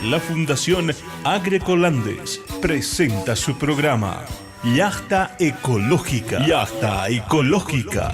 La Fundación Agroecolandes presenta su programa Yachta Ecológica. Yachta Ecológica.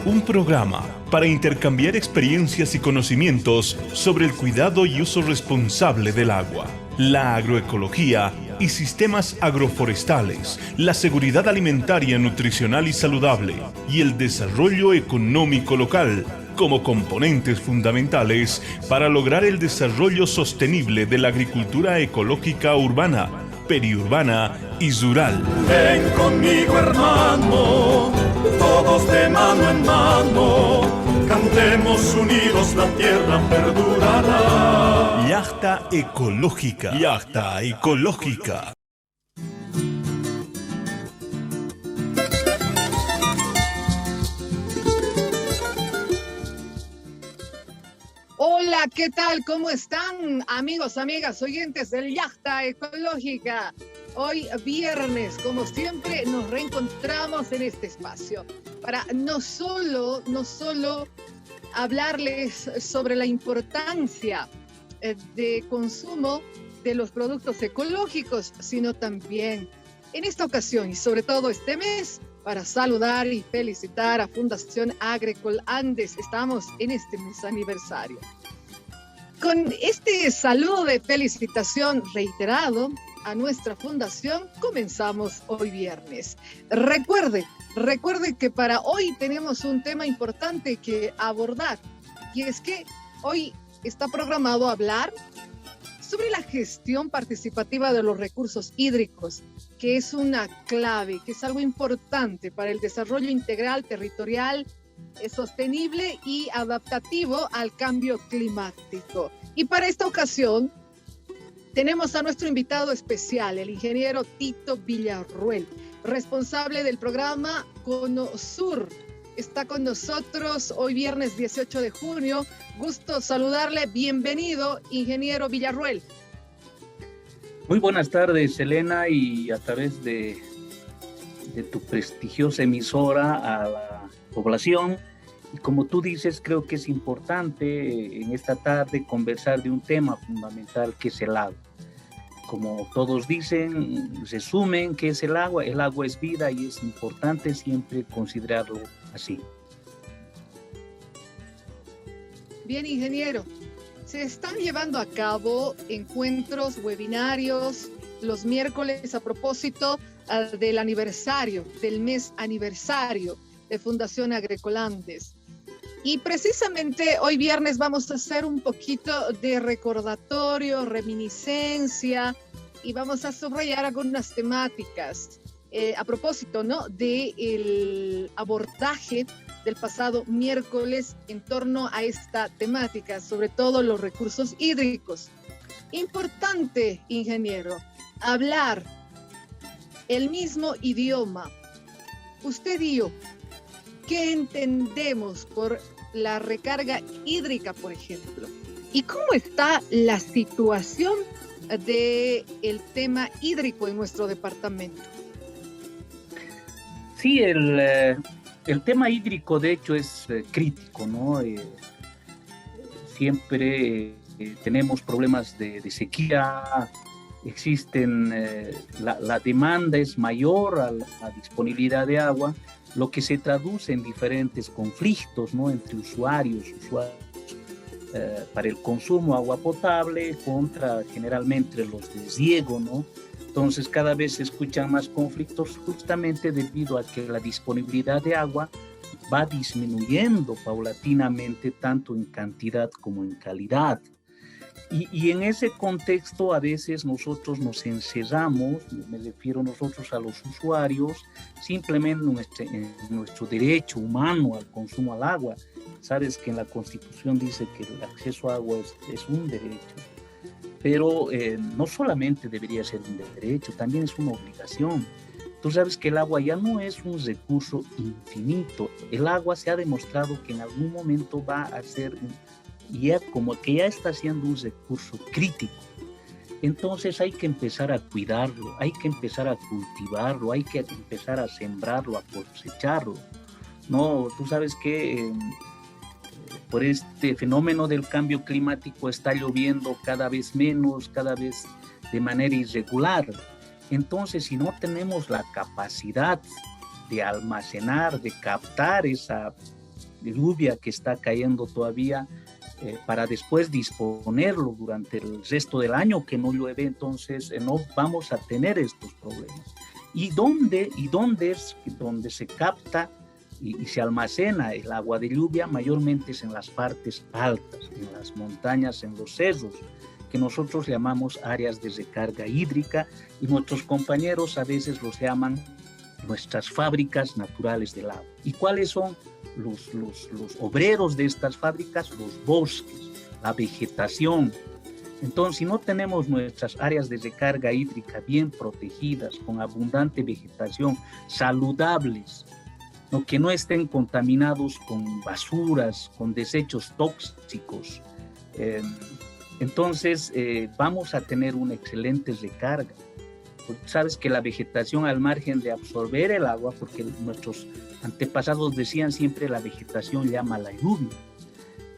Un programa para intercambiar experiencias y conocimientos sobre el cuidado y uso responsable del agua, la agroecología y sistemas agroforestales, la seguridad alimentaria, nutricional y saludable, y el desarrollo económico local como componentes fundamentales para lograr el desarrollo sostenible de la agricultura ecológica urbana, periurbana y rural. Ven conmigo, hermano, todos de mano en mano, cantemos unidos, la tierra perdurará. Yachta Ecológica. Yachta Ecológica. Hola, ¿qué tal? ¿Cómo están, amigos, amigas, oyentes del Yachta Ecológica? Hoy viernes, como siempre, nos reencontramos en este espacio para no solo hablarles sobre la importancia de consumo de los productos ecológicos, sino también en esta ocasión y sobre todo este mes, para saludar y felicitar a Fundación Agroecolandes. Estamos en este mes aniversario. Con este saludo de felicitación reiterado a nuestra fundación, comenzamos hoy viernes. Recuerde que para hoy tenemos un tema importante que abordar, y es que hoy está programado hablar sobre la gestión participativa de los recursos hídricos, que es una clave, que es algo importante para el desarrollo integral, territorial, sostenible y adaptativo al cambio climático. Y para esta ocasión tenemos a nuestro invitado especial, el ingeniero Tito Villarruel, responsable del programa CONOSUR. Está con nosotros hoy viernes 18 de junio. Gusto saludarle. Bienvenido, ingeniero Villarruel. Muy buenas tardes, Elena, y a través de tu prestigiosa emisora a la población. Y como tú dices, creo que es importante en esta tarde conversar de un tema fundamental que es el agua. Como todos dicen, resumen, ¿qué es el agua? El agua es vida y es importante siempre considerarlo así. Bien, ingeniero. Se están llevando a cabo encuentros, webinarios, los miércoles a propósito del aniversario, del mes aniversario de Fundación Agroecolandes. Y precisamente hoy viernes vamos a hacer un poquito de recordatorio, reminiscencia, y vamos a subrayar algunas temáticas a propósito, ¿no?, del abordaje del pasado miércoles en torno a esta temática, sobre todo los recursos hídricos. Importante, ingeniero, hablar el mismo idioma. Usted y yo, ¿qué entendemos por la recarga hídrica, por ejemplo? ¿Y cómo está la situación del tema hídrico en nuestro departamento? Sí, el tema hídrico de hecho es crítico, ¿no? Siempre tenemos problemas de sequía, existen, la demanda es mayor a la disponibilidad de agua, lo que se traduce en diferentes conflictos, ¿no?, entre usuarios para el consumo de agua potable contra generalmente los de riego, ¿no? Entonces cada vez se escuchan más conflictos justamente debido a que la disponibilidad de agua va disminuyendo paulatinamente tanto en cantidad como en calidad. Y en ese contexto a veces nosotros nos encerramos, me refiero nosotros a los usuarios, simplemente en nuestro derecho humano al consumo al agua. Sabes que en la Constitución dice que el acceso a agua es un derecho, pero no solamente debería ser un derecho, también es una obligación. Tú sabes que el agua ya no es un recurso infinito, el agua se ha demostrado que en algún momento va a ser ya como que ya está siendo un recurso crítico. Entonces hay que empezar a cuidarlo, hay que empezar a cultivarlo, hay que empezar a sembrarlo, a cosecharlo. No, tú sabes que por este fenómeno del cambio climático está lloviendo cada vez menos, cada vez de manera irregular. Entonces, si no tenemos la capacidad de almacenar, de captar esa lluvia que está cayendo todavía, para después disponerlo durante el resto del año que no llueve, entonces no vamos a tener estos problemas. ¿Y dónde es donde se capta y se almacena el agua de lluvia? Mayormente es en las partes altas, en las montañas, en los cerros, que nosotros llamamos áreas de recarga hídrica, y nuestros compañeros a veces los llaman nuestras fábricas naturales del agua. ¿Y cuáles son los obreros de estas fábricas? Los bosques, la vegetación. Entonces, si no tenemos nuestras áreas de recarga hídrica bien protegidas, con abundante vegetación, saludables, ¿no? Que no estén contaminados con basuras, con desechos tóxicos, entonces vamos a tener una excelente recarga. Sabes que la vegetación, al margen de absorber el agua, porque nuestros antepasados decían siempre la vegetación llama a la lluvia.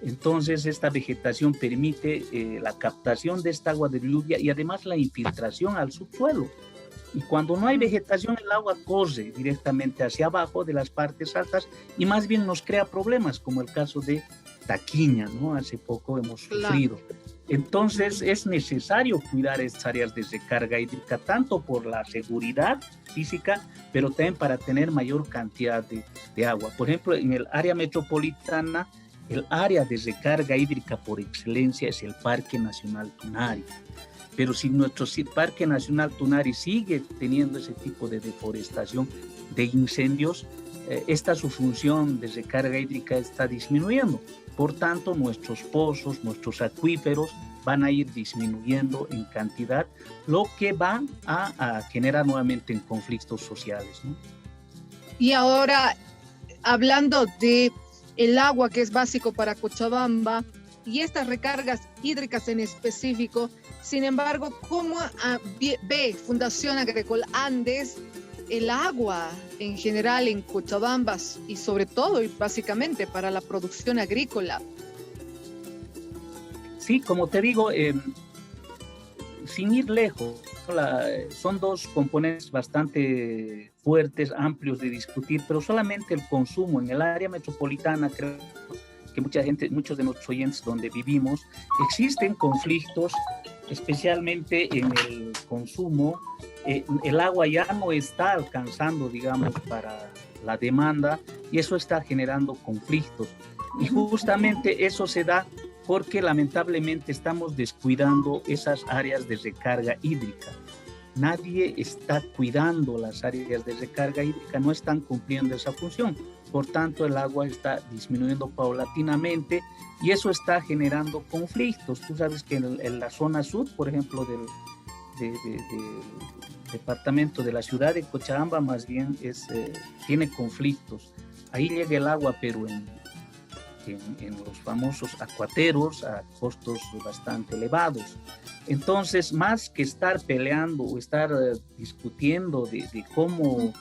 Entonces esta vegetación permite la captación de esta agua de lluvia y además la infiltración al subsuelo. Y cuando no hay vegetación, el agua corre directamente hacia abajo de las partes altas y más bien nos crea problemas, como el caso de Taquiña, ¿no? Hace poco hemos sufrido. Entonces es necesario cuidar estas áreas de recarga hídrica, tanto por la seguridad física, pero también para tener mayor cantidad de agua. Por ejemplo, en el área metropolitana, el área de recarga hídrica por excelencia es el Parque Nacional Tunari. Pero si nuestro Parque Nacional Tunari sigue teniendo ese tipo de deforestación, de incendios, su función de recarga hídrica está disminuyendo. Por tanto, nuestros pozos, nuestros acuíferos van a ir disminuyendo en cantidad, lo que va a generar nuevamente en conflictos sociales, ¿no? Y ahora, hablando de el agua que es básico para Cochabamba y estas recargas hídricas en específico, sin embargo, ¿cómo ve Fundación Agricol Andes el agua en general en Cochabamba y sobre todo y básicamente para la producción agrícola? Sí, como te digo, sin ir lejos, son dos componentes bastante fuertes, amplios de discutir, pero solamente el consumo en el área metropolitana, creo que muchos de nuestros oyentes donde vivimos, existen conflictos, especialmente en el consumo. El agua ya no está alcanzando, digamos, para la demanda y eso está generando conflictos. Y justamente eso se da porque lamentablemente estamos descuidando esas áreas de recarga hídrica. Nadie está cuidando las áreas de recarga hídrica, no están cumpliendo esa función. Por tanto, el agua está disminuyendo paulatinamente y eso está generando conflictos. Tú sabes que en la zona sur, por ejemplo, del departamento de la ciudad de Cochabamba, más bien tiene conflictos. Ahí llega el agua, pero en los famosos acuateros a costos bastante elevados. Entonces, más que estar peleando o estar discutiendo de cómo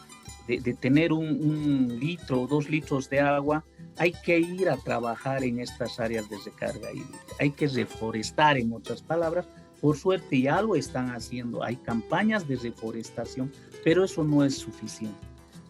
de tener un litro o 2 litros de agua, hay que ir a trabajar en estas áreas de recarga hídrica. Hay que reforestar, en otras palabras. Por suerte ya lo están haciendo. Hay campañas de reforestación, pero eso no es suficiente.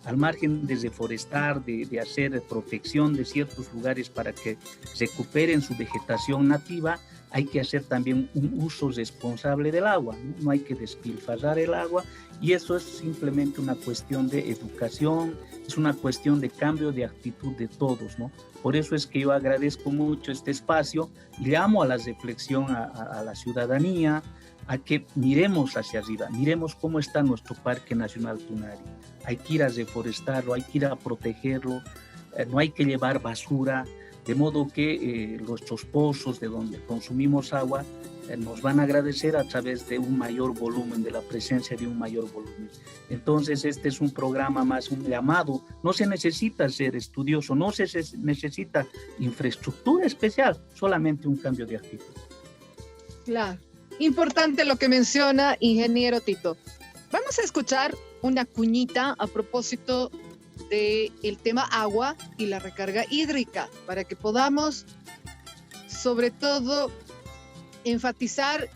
Al margen de reforestar, de hacer protección de ciertos lugares para que recuperen su vegetación nativa, hay que hacer también un uso responsable del agua, ¿no? No hay que despilfarrar el agua y eso es simplemente una cuestión de educación, es una cuestión de cambio de actitud de todos, ¿no? Por eso es que yo agradezco mucho este espacio y llamo a la reflexión a la ciudadanía, a que miremos hacia arriba, miremos cómo está nuestro Parque Nacional Tunari. Hay que ir a reforestarlo, hay que ir a protegerlo, no hay que llevar basura, de modo que nuestros pozos de donde consumimos agua nos van a agradecer a través de un mayor volumen, de la presencia de un mayor volumen. Entonces este es un programa más, un llamado. No se necesita ser estudioso, no se necesita infraestructura especial, solamente un cambio de actitud. Claro, importante lo que menciona ingeniero Tito. Vamos a escuchar una cuñita a propósito del tema agua y la recarga hídrica para que podamos sobre todo enfatizar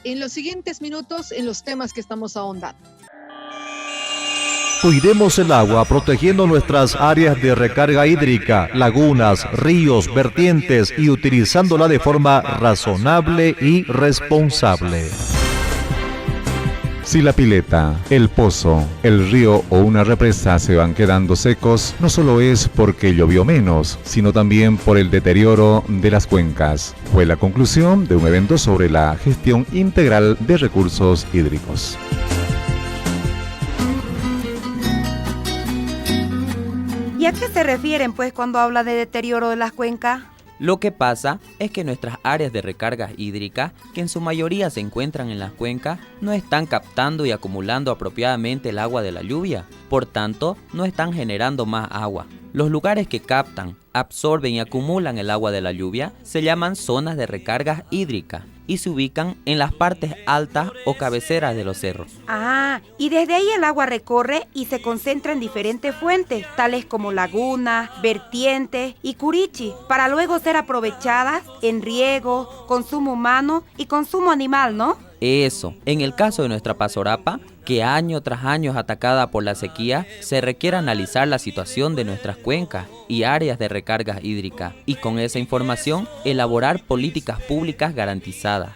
en los siguientes minutos en los temas que estamos ahondando. Cuidemos el agua protegiendo nuestras áreas de recarga hídrica, lagunas, ríos, vertientes y utilizándola de forma razonable y responsable. Si la pileta, el pozo, el río o una represa se van quedando secos, no solo es porque llovió menos, sino también por el deterioro de las cuencas. Fue la conclusión de un evento sobre la gestión integral de recursos hídricos. ¿Y a qué se refieren, pues, cuando habla de deterioro de las cuencas? Lo que pasa es que nuestras áreas de recarga hídrica, que en su mayoría se encuentran en las cuencas, no están captando y acumulando apropiadamente el agua de la lluvia. Por tanto, no están generando más agua. Los lugares que captan, absorben y acumulan el agua de la lluvia se llaman zonas de recarga hídrica y se ubican en las partes altas o cabeceras de los cerros. Ah, y desde ahí el agua recorre y se concentra en diferentes fuentes, tales como lagunas, vertientes y curichi, para luego ser aprovechadas en riego, consumo humano y consumo animal, ¿no? Eso, en el caso de nuestra Pasorapa, que año tras año es atacada por la sequía, se requiere analizar la situación de nuestras cuencas y áreas de recarga hídrica y con esa información elaborar políticas públicas garantizadas.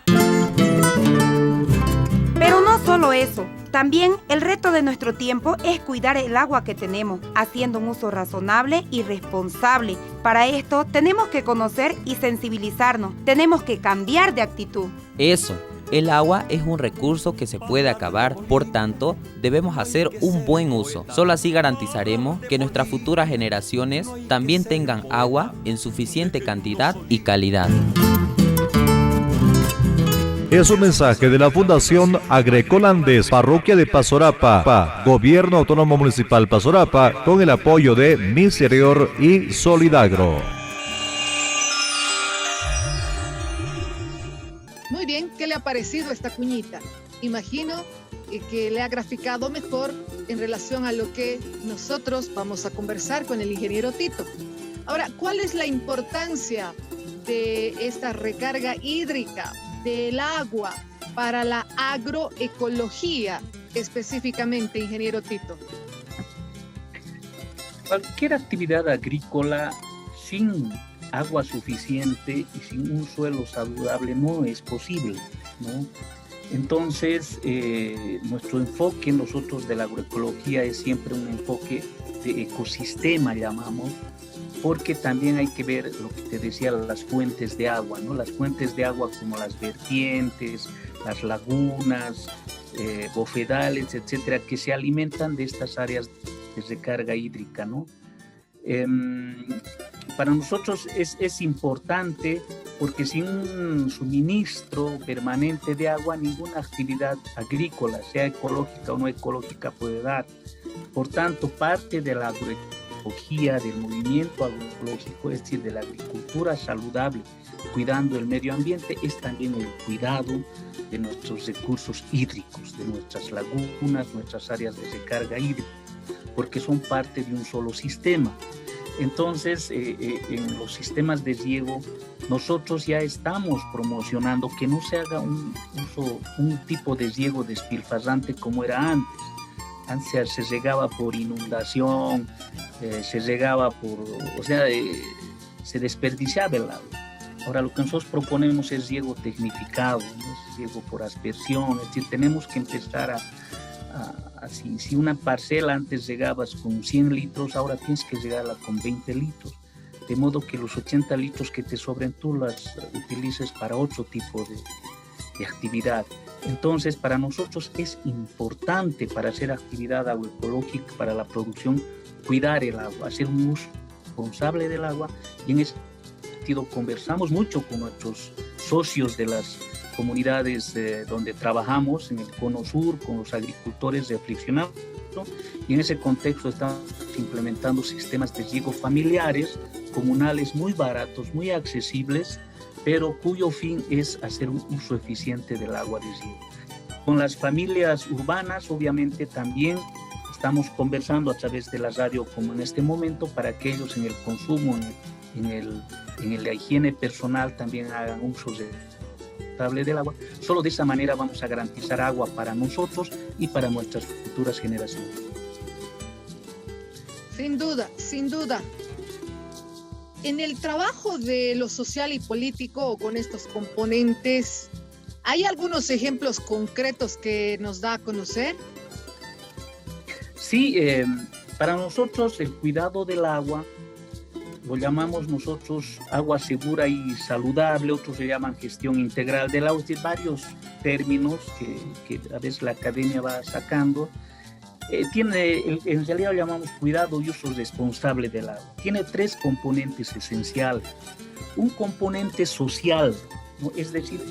Pero no solo eso, también el reto de nuestro tiempo es cuidar el agua que tenemos, haciendo un uso razonable y responsable. Para esto tenemos que conocer y sensibilizarnos, tenemos que cambiar de actitud. Eso. El agua es un recurso que se puede acabar, por tanto, debemos hacer un buen uso. Solo así garantizaremos que nuestras futuras generaciones también tengan agua en suficiente cantidad y calidad. Es un mensaje de la Fundación Agroecolandés, Parroquia de Pasorapa, Gobierno Autónomo Municipal Pasorapa, con el apoyo de Miserior y Solidagro. Muy bien, ¿qué le ha parecido esta cuñita? Imagino que le ha graficado mejor en relación a lo que nosotros vamos a conversar con el ingeniero Tito. Ahora, ¿cuál es la importancia de esta recarga hídrica del agua para la agroecología específicamente, ingeniero Tito? Cualquier actividad agrícola sin agua suficiente y sin un suelo saludable no es posible, ¿no? Entonces, nuestro enfoque nosotros de la agroecología es siempre un enfoque de ecosistema, llamamos, porque también hay que ver lo que te decía, las fuentes de agua, ¿no? Las fuentes de agua como las vertientes, las lagunas, bofedales, etcétera, que se alimentan de estas áreas de recarga hídrica, ¿no? Para nosotros es importante porque sin un suministro permanente de agua, ninguna actividad agrícola, sea ecológica o no ecológica, puede dar. Por tanto, parte de la agroecología, del movimiento agroecológico, es decir, de la agricultura saludable, cuidando el medio ambiente, es también el cuidado de nuestros recursos hídricos, de nuestras lagunas, nuestras áreas de recarga hídrica, porque son parte de un solo sistema. Entonces, en los sistemas de riego, nosotros ya estamos promocionando que no se haga un tipo de riego despilfarrante como era antes. Antes se regaba por inundación, se regaba se desperdiciaba el agua. Ahora lo que nosotros proponemos es riego tecnificado, ¿no? Es riego por aspersión, es decir, tenemos que empezar si una parcela antes regabas con 100 litros, ahora tienes que regarla con 20 litros, de modo que los 80 litros que te sobren tú las utilices para otro tipo de actividad. Entonces, para nosotros es importante para hacer actividad agroecológica, para la producción, cuidar el agua, hacer un uso responsable del agua, y en ese sentido conversamos mucho con nuestros socios de las comunidades donde trabajamos en el Cono Sur, con los agricultores reflexionando, y en ese contexto estamos implementando sistemas de riego familiares, comunales muy baratos, muy accesibles, pero cuyo fin es hacer un uso eficiente del agua de riego. Con las familias urbanas, obviamente, también estamos conversando a través de la radio, como en este momento, para que ellos en el consumo, en en la higiene personal también hagan uso responsable del agua. Solo de esa manera vamos a garantizar agua para nosotros y para nuestras futuras generaciones. Sin duda, sin duda. En el trabajo de lo social y político con estos componentes, ¿hay algunos ejemplos concretos que nos da a conocer? Sí, para nosotros el cuidado del agua lo llamamos nosotros agua segura y saludable, otros le llaman gestión integral del agua, hay varios términos que a veces la academia va sacando. En realidad lo llamamos cuidado y uso responsable del agua. Tiene tres componentes esenciales. Un componente social, ¿no? Es decir,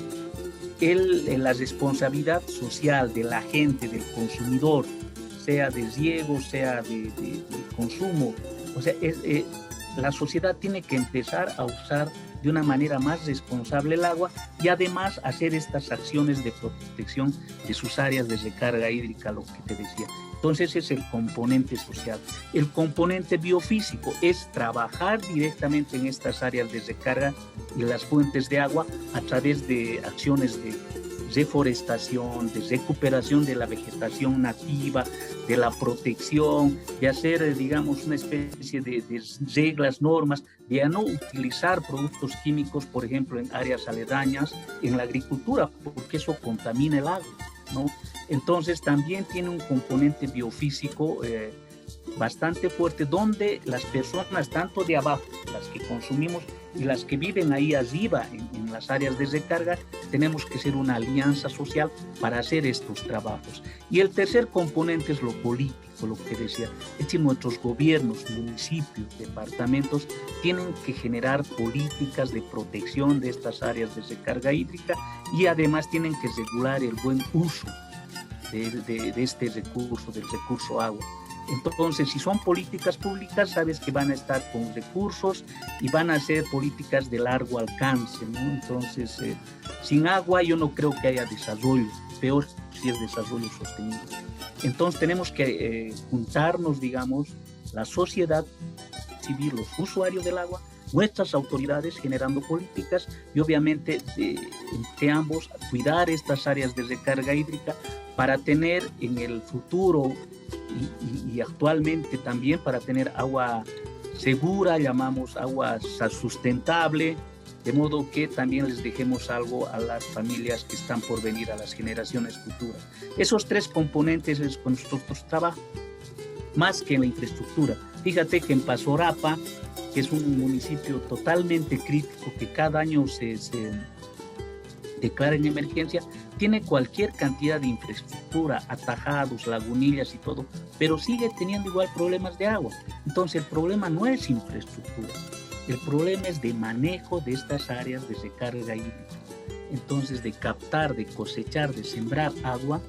la responsabilidad social de la gente, del consumidor, sea de riego, sea de consumo. O sea, la sociedad tiene que empezar a usar de una manera más responsable el agua y además hacer estas acciones de protección de sus áreas de recarga hídrica, lo que te decía. Entonces es el componente social. El componente biofísico es trabajar directamente en estas áreas de recarga y las fuentes de agua a través de acciones de reforestación, de recuperación de la vegetación nativa, de la protección, de hacer, digamos, una especie de reglas, normas, de no utilizar productos químicos, por ejemplo, en áreas aledañas, en la agricultura, porque eso contamina el agua, ¿no? Entonces también tiene un componente biofísico bastante fuerte, donde las personas, tanto de abajo, las que consumimos y las que viven ahí arriba en las áreas de recarga, tenemos que ser una alianza social para hacer estos trabajos. Y el tercer componente es lo político, lo que decía, es decir, nuestros gobiernos, municipios, departamentos, tienen que generar políticas de protección de estas áreas de recarga hídrica y además tienen que regular el buen uso de este recurso, del recurso agua. Entonces, si son políticas públicas, sabes que van a estar con recursos y van a ser políticas de largo alcance, ¿no? Entonces, sin agua yo no creo que haya desarrollo, peor si es desarrollo sostenible. Entonces, tenemos que juntarnos, digamos, la sociedad civil, los usuarios del agua, nuestras autoridades generando políticas y obviamente entre ambos cuidar estas áreas de recarga hídrica para tener en el futuro y actualmente también para tener agua segura, llamamos agua sustentable, de modo que también les dejemos algo a las familias que están por venir, a las generaciones futuras. Esos tres componentes es con nosotros trabajo, más que en la infraestructura. Fíjate que en Pasorapa, que es un municipio totalmente crítico, que cada año se declara en emergencia, tiene cualquier cantidad de infraestructura, atajados, lagunillas y todo, pero sigue teniendo igual problemas de agua. Entonces el problema no es infraestructura, el problema es de manejo de estas áreas de recarga hídrica. Entonces de captar, de cosechar, de sembrar agua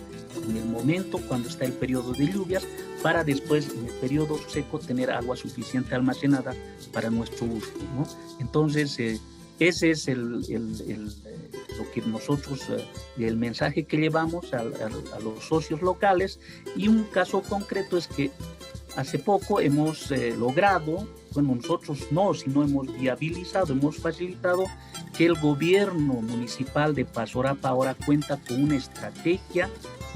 en el momento cuando está el periodo de lluvias, para después en el periodo seco tener agua suficiente almacenada para nuestro uso, ¿no? Entonces ese es lo que nosotros, el mensaje que llevamos a los socios locales. Y un caso concreto es que hace poco hemos logrado, bueno, nosotros no, sino hemos viabilizado, hemos facilitado que el gobierno municipal de Pasorapa ahora cuenta con una estrategia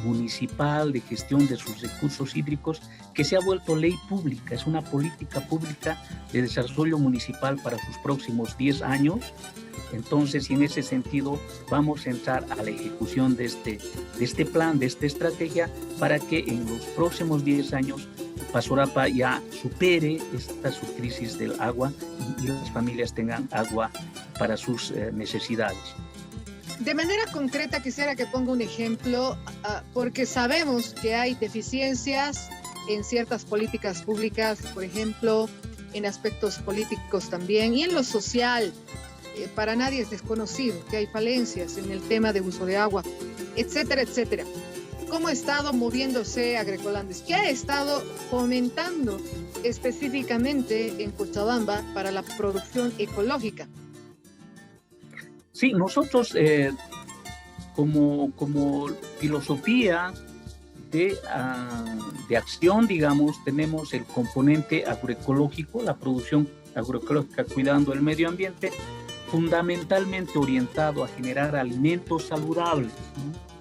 municipal de gestión de sus recursos hídricos que se ha vuelto ley pública, es una política pública de desarrollo municipal para sus próximos 10 años. Entonces, en ese sentido, vamos a entrar a la ejecución de este plan, de esta estrategia, para que en los próximos 10 años Pasorapa ya supere su crisis del agua y las familias tengan agua para sus necesidades. De manera concreta quisiera que ponga un ejemplo, porque sabemos que hay deficiencias en ciertas políticas públicas, por ejemplo, en aspectos políticos también, y en lo social. Para nadie es desconocido que hay falencias en el tema de uso de agua, etcétera, etcétera. ¿Cómo ha estado moviéndose Agroecolandes? ¿Qué ha estado fomentando específicamente en Cochabamba para la producción ecológica? Sí, nosotros como filosofía de acción, digamos, tenemos el componente agroecológico, la producción agroecológica cuidando el medio ambiente, fundamentalmente orientado a generar alimentos saludables, ¿no?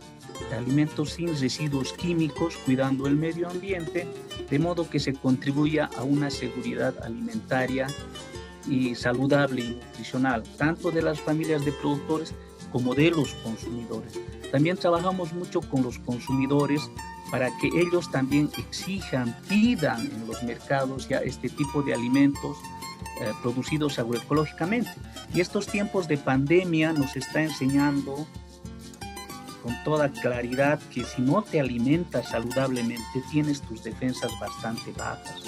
Alimentos sin residuos químicos, cuidando el medio ambiente, de modo que se contribuya a una seguridad alimentaria y saludable y nutricional, tanto de las familias de productores como de los consumidores. También trabajamos mucho con los consumidores para que ellos también exijan, pidan en los mercados ya este tipo de alimentos producidos agroecológicamente. Y estos tiempos de pandemia nos está enseñando con toda claridad que si no te alimentas saludablemente, tienes tus defensas bastante bajas.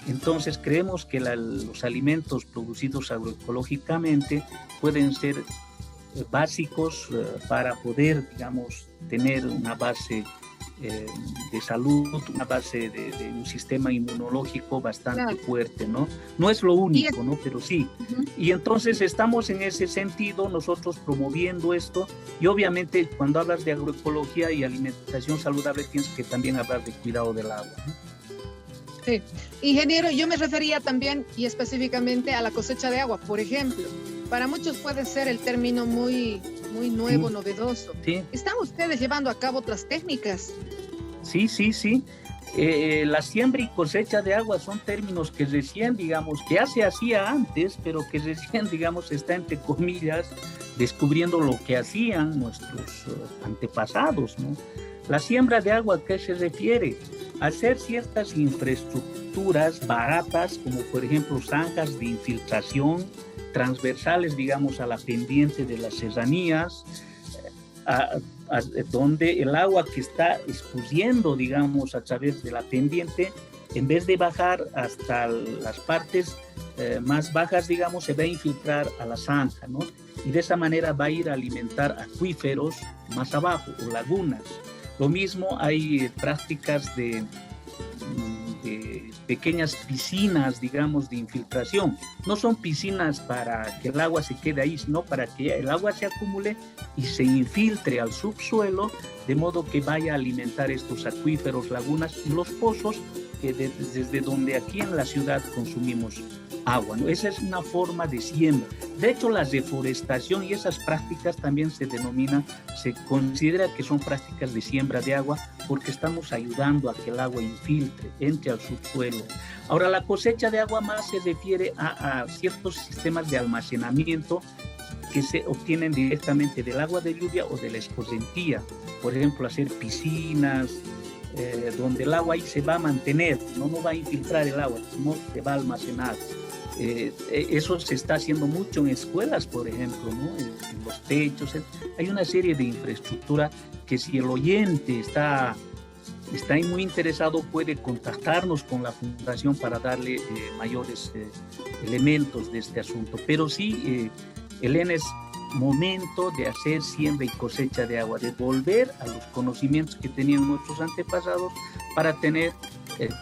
Entonces creemos que los alimentos producidos agroecológicamente pueden ser básicos para poder, digamos, tener una base de salud, una base de un sistema inmunológico bastante fuerte, ¿no? No es lo único, ¿no? Pero sí. Y entonces estamos en ese sentido nosotros promoviendo esto, y obviamente cuando hablas de agroecología y alimentación saludable tienes que también hablar de cuidado del agua, ¿no? Sí. Ingeniero, yo me refería también y específicamente a la cosecha de agua, por ejemplo. Para muchos puede ser el término muy nuevo, novedoso. Sí. ¿Están ustedes llevando a cabo otras técnicas? Sí. La siembra y cosecha de agua son términos que recién, digamos, que ya se hacía antes, pero que recién, digamos, está entre comillas descubriendo lo que hacían nuestros antepasados, ¿no? La siembra de agua, ¿a qué se refiere? Hacer ciertas infraestructuras baratas, como por ejemplo zanjas de infiltración transversales, digamos, a la pendiente de las serranías, donde el agua que está escurriendo, digamos, a través de la pendiente, en vez de bajar hasta las partes más bajas, digamos, se va a infiltrar a la zanja, ¿no? Y de esa manera va a ir a alimentar acuíferos más abajo, o lagunas. Lo mismo, hay prácticas de pequeñas piscinas, digamos, de infiltración. No son piscinas para que el agua se quede ahí, sino para que el agua se acumule y se infiltre al subsuelo, de modo que vaya a alimentar estos acuíferos, lagunas y los pozos desde donde aquí en la ciudad consumimos agua, ¿no? Esa es una forma de siembra. De hecho, la deforestación y esas prácticas también se considera que son prácticas de siembra de agua, porque estamos ayudando a que el agua infiltre, entre al subsuelo. Ahora, la cosecha de agua más se refiere a ciertos sistemas de almacenamiento que se obtienen directamente del agua de lluvia o de la escorrentía. Por ejemplo, hacer piscinas, donde el agua ahí se va a mantener, no va a infiltrar el agua, sino se va a almacenar. Eso se está haciendo mucho en escuelas, por ejemplo, ¿no? En los techos. Hay una serie de infraestructura que, si el oyente está muy interesado, puede contactarnos con la Fundación para darle mayores elementos de este asunto. Pero sí, Elena, es momento de hacer siembra y cosecha de agua, de volver a los conocimientos que tenían nuestros antepasados para tener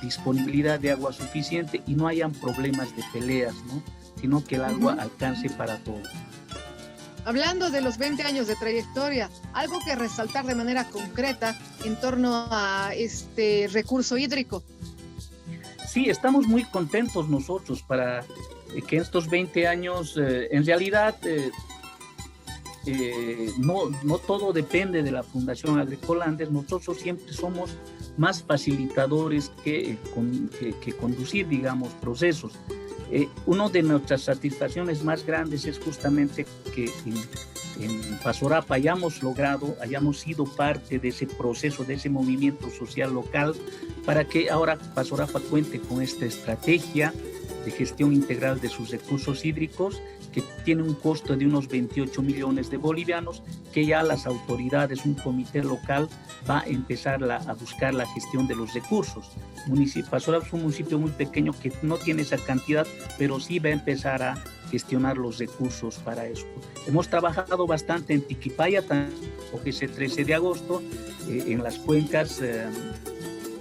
disponibilidad de agua suficiente y no hayan problemas de peleas, ¿no? Sino que el agua alcance para todos. Hablando de los 20 años de trayectoria, algo que resaltar de manera concreta en torno a este recurso hídrico. Sí, estamos muy contentos nosotros para que estos 20 años, en realidad, no todo depende de la Fundación Agroecolandes. Nosotros siempre somos más facilitadores que conducir, digamos, procesos. Una de nuestras satisfacciones más grandes es justamente que en Pasorapa hayamos sido parte de ese proceso, de ese movimiento social local, para que ahora Pasorapa cuente con esta estrategia de gestión integral de sus recursos hídricos, que tiene un costo de unos 28 millones de bolivianos, que ya las autoridades, un comité local, va a empezar a buscar la gestión de los recursos. Pasorapa es un municipio muy pequeño que no tiene esa cantidad, pero sí va a empezar a gestionar los recursos para eso. Hemos trabajado bastante en Tiquipaya, ese 13 de agosto, en las cuencas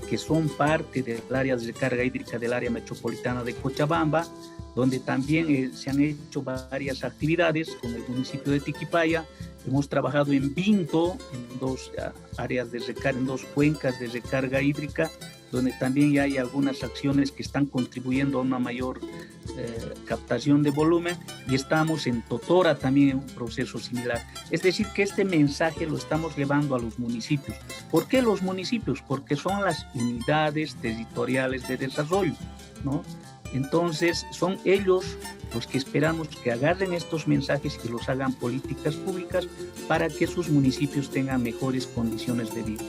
que son parte del área de recarga hídrica del área metropolitana de Cochabamba, donde también se han hecho varias actividades con el municipio de Tiquipaya. Hemos trabajado en Vinto, en dos áreas de recarga, en dos cuencas de recarga hídrica, donde también ya hay algunas acciones que están contribuyendo a una mayor captación de volumen, y estamos en Totora también en un proceso similar. Es decir, que este mensaje lo estamos llevando a los municipios. ¿Por qué los municipios? Porque son las unidades territoriales de desarrollo, ¿no? Entonces, son ellos los que esperamos que agarren estos mensajes y los hagan políticas públicas para que sus municipios tengan mejores condiciones de vida.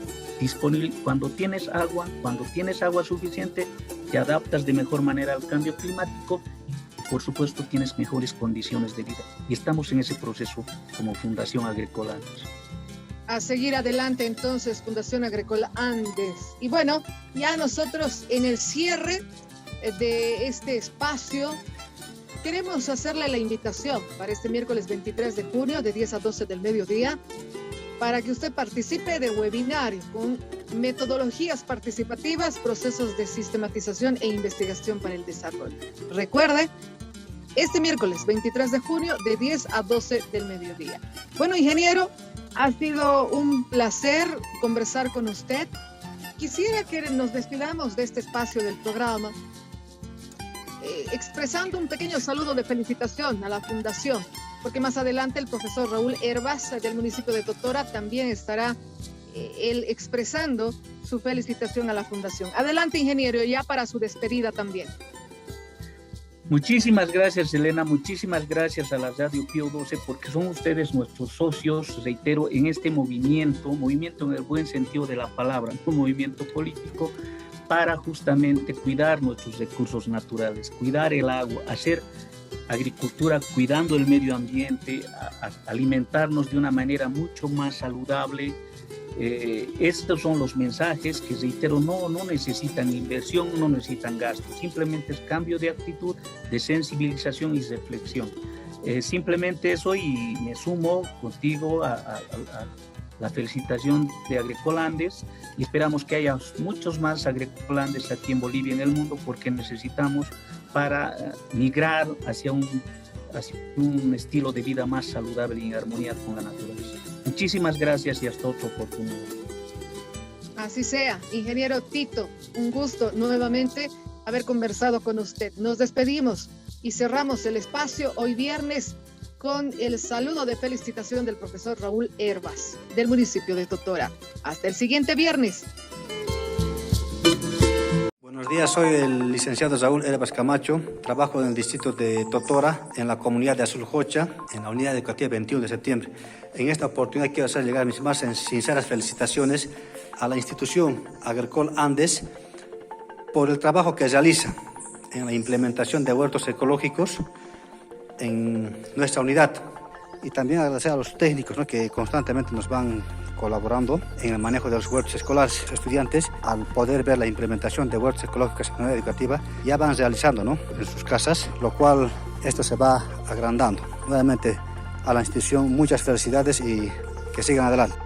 Cuando tienes agua suficiente, te adaptas de mejor manera al cambio climático y, por supuesto, tienes mejores condiciones de vida. Y estamos en ese proceso como Fundación Agrícola Andes. A seguir adelante entonces, Fundación Agrícola Andes. Y bueno, ya nosotros en el cierre de este espacio queremos hacerle la invitación para este miércoles 23 de junio de 10 a 12 del mediodía para que usted participe de webinario con metodologías participativas, procesos de sistematización e investigación para el desarrollo. Recuerde, este miércoles 23 de junio de 10 a 12 del mediodía. Bueno, ingeniero, ha sido un placer conversar con usted. Quisiera que nos despidamos de este espacio del programa expresando un pequeño saludo de felicitación a la Fundación, porque más adelante el profesor Raúl Hervas del municipio de Totora también estará él expresando su felicitación a la Fundación. Adelante, ingeniero, ya para su despedida también. Muchísimas gracias, Elena, muchísimas gracias a la Radio Pío 12, porque son ustedes nuestros socios, reitero, en este movimiento en el buen sentido de la palabra, un movimiento político para justamente cuidar nuestros recursos naturales, cuidar el agua, hacer agricultura cuidando el medio ambiente, alimentarnos de una manera mucho más saludable. Estos son los mensajes que, reitero, no necesitan inversión, no necesitan gasto, simplemente es cambio de actitud, de sensibilización y reflexión. Simplemente eso, y me sumo contigo a la felicitación de Agricolandes, y esperamos que haya muchos más Agricolandes aquí en Bolivia y en el mundo, porque necesitamos para migrar hacia un estilo de vida más saludable y en armonía con la naturaleza. Muchísimas gracias y hasta otra oportunidad. Así sea, ingeniero Tito, un gusto nuevamente haber conversado con usted. Nos despedimos y cerramos el espacio hoy viernes con el saludo de felicitación del profesor Raúl Hervas del municipio de Totora. Hasta el siguiente viernes. Buenos días, soy el licenciado Raúl Hervas Camacho, trabajo en el distrito de Totora, en la comunidad de Azuljocha, en la unidad educativa 21 de septiembre. En esta oportunidad quiero hacer llegar mis más sinceras felicitaciones a la institución Agrícola Andes por el trabajo que realiza en la implementación de huertos ecológicos en nuestra unidad, y también agradecer a los técnicos, ¿no?, que constantemente nos van colaborando en el manejo de los huertos escolares. Los estudiantes, al poder ver la implementación de huertos ecológicos en la unidad educativa, ya van realizando, ¿no?, en sus casas, lo cual esto se va agrandando. Nuevamente a la institución muchas felicidades y que sigan adelante.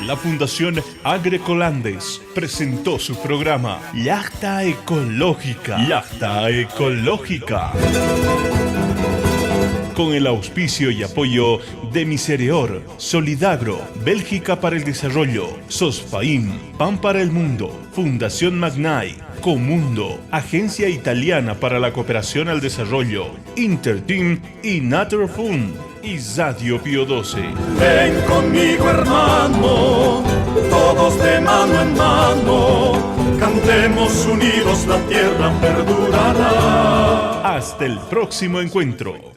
La Fundación Agrícola Andes presentó su programa Yachta Ecológica. Yachta Ecológica. Con el auspicio y apoyo de Misereor, Solidagro, Bélgica para el Desarrollo, Sosfaim, Pan para el Mundo, Fundación Magnay, Comundo, Agencia Italiana para la Cooperación al Desarrollo, Interteam y Naturfund y Radio Pío 12. Ven conmigo, hermano, todos de mano en mano, cantemos unidos, la tierra perdurará. Hasta el próximo encuentro.